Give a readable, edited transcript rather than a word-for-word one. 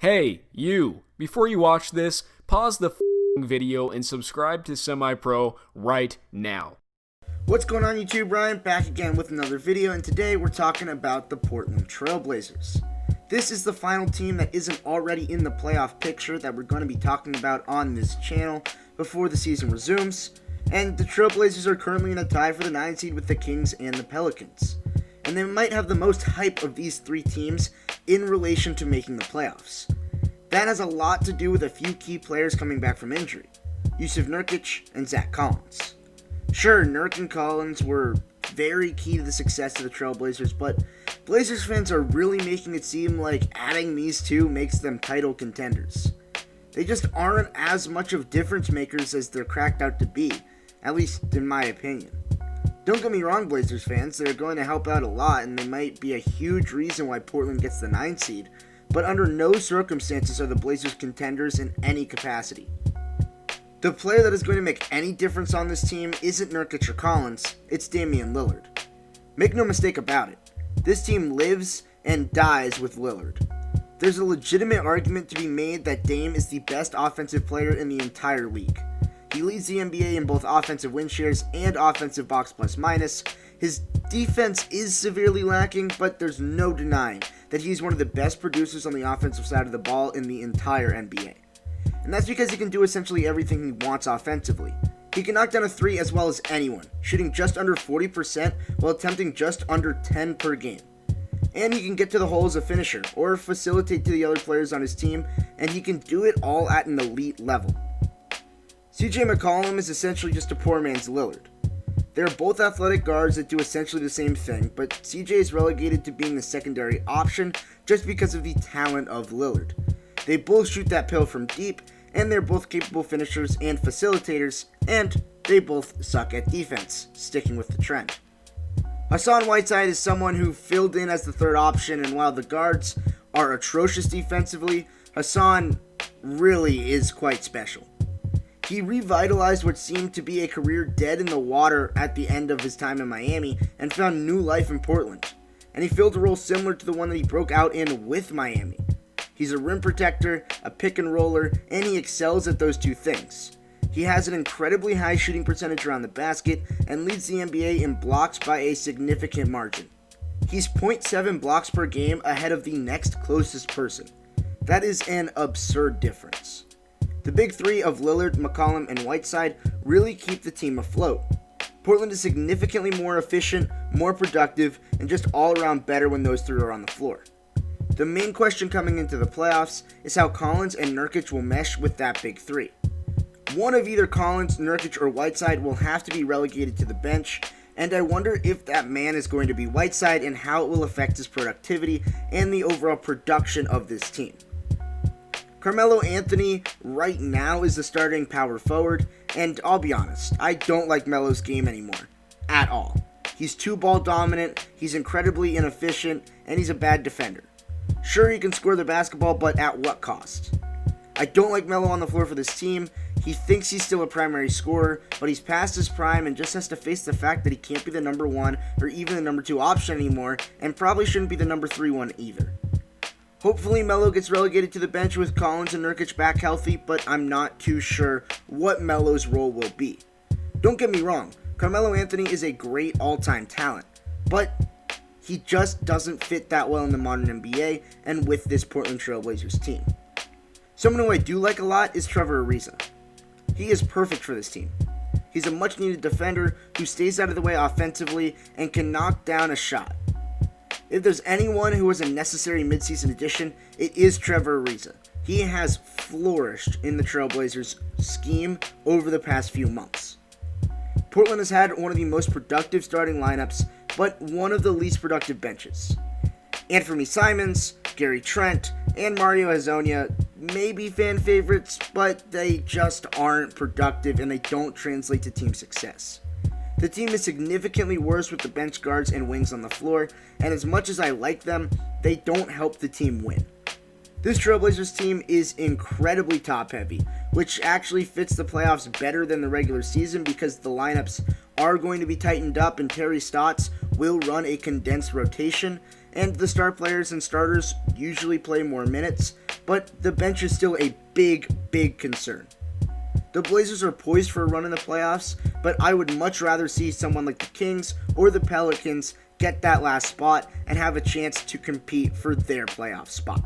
Hey, you! Before you watch this, pause the video and subscribe to SemiPro right now. What's going on YouTube? Ryan back again with another video, and today we're talking about the Portland Trail Blazers. This is the final team that isn't already in the playoff picture that we're going to be talking about on this channel before the season resumes, and the Trail Blazers are currently in a tie for the 9th seed with the Kings and the Pelicans. And they might have the most hype of these three teams in relation to making the playoffs. That has a lot to do with a few key players coming back from injury, Jusuf Nurkic and Zach Collins. Sure, Nurk and Collins were very key to the success of the Trail Blazers, but Blazers fans are really making it seem like adding these two makes them title contenders. They just aren't as much of difference makers as they're cracked out to be, at least in my opinion. Don't get me wrong, Blazers fans, they're going to help out a lot, and they might be a huge reason why Portland gets the 9th seed, but under no circumstances are the Blazers contenders in any capacity. The player that is going to make any difference on this team isn't Nurkic or Collins, it's Damian Lillard. Make no mistake about it, this team lives and dies with Lillard. There's a legitimate argument to be made that Dame is the best offensive player in the entire league. He leads the NBA in both offensive win shares and offensive box plus minus. His defense is severely lacking, but there's no denying that he's one of the best producers on the offensive side of the ball in the entire NBA. And that's because he can do essentially everything he wants offensively. He can knock down a 3 as well as anyone, shooting just under 40% while attempting just under 10 per game. And he can get to the hole as a finisher, or facilitate to the other players on his team, and he can do it all at an elite level. CJ McCollum is essentially just a poor man's Lillard. They're both athletic guards that do essentially the same thing, but CJ is relegated to being the secondary option just because of the talent of Lillard. They both shoot that pill from deep, and they're both capable finishers and facilitators, and they both suck at defense, sticking with the trend. Hassan Whiteside is someone who filled in as the third option, and while the guards are atrocious defensively, Hassan really is quite special. He revitalized what seemed to be a career dead in the water at the end of his time in Miami and found new life in Portland. And he filled a role similar to the one that he broke out in with Miami. He's a rim protector, a pick and roller, and he excels at those two things. He has an incredibly high shooting percentage around the basket and leads the NBA in blocks by a significant margin. He's 0.7 blocks per game ahead of the next closest person. That is an absurd difference. The big three of Lillard, McCollum, and Whiteside really keep the team afloat. Portland is significantly more efficient, more productive, and just all around better when those three are on the floor. The main question coming into the playoffs is how Collins and Nurkic will mesh with that big three. One of either Collins, Nurkic, or Whiteside will have to be relegated to the bench, and I wonder if that man is going to be Whiteside and how it will affect his productivity and the overall production of this team. Carmelo Anthony right now is the starting power forward, and I'll be honest, I don't like Melo's game anymore, at all. He's too ball dominant, he's incredibly inefficient, and he's a bad defender. Sure, he can score the basketball, but at what cost? I don't like Melo on the floor for this team. He thinks he's still a primary scorer, but he's past his prime and just has to face the fact that he can't be the number 1 or even the number 2 option anymore, and probably shouldn't be the number 3 one either. Hopefully Melo gets relegated to the bench with Collins and Nurkic back healthy, but I'm not too sure what Melo's role will be. Don't get me wrong, Carmelo Anthony is a great all-time talent, but he just doesn't fit that well in the modern NBA and with this Portland Trail Blazers team. Someone who I do like a lot is Trevor Ariza. He is perfect for this team. He's a much-needed defender who stays out of the way offensively and can knock down a shot. If there's anyone who is a necessary midseason addition, it is Trevor Ariza. He has flourished in the Trail Blazers scheme over the past few months. Portland has had one of the most productive starting lineups, but one of the least productive benches. Anthony Simons, Gary Trent, and Mario Hezonja may be fan favorites, but they just aren't productive and they don't translate to team success. The team is significantly worse with the bench guards and wings on the floor, and as much as I like them, they don't help the team win. This Trailblazers team is incredibly top-heavy, which actually fits the playoffs better than the regular season because the lineups are going to be tightened up and Terry Stotts will run a condensed rotation, and the star players and starters usually play more minutes, but the bench is still a big concern. The Blazers are poised for a run in the playoffs, but I would much rather see someone like the Kings or the Pelicans get that last spot and have a chance to compete for their playoff spot.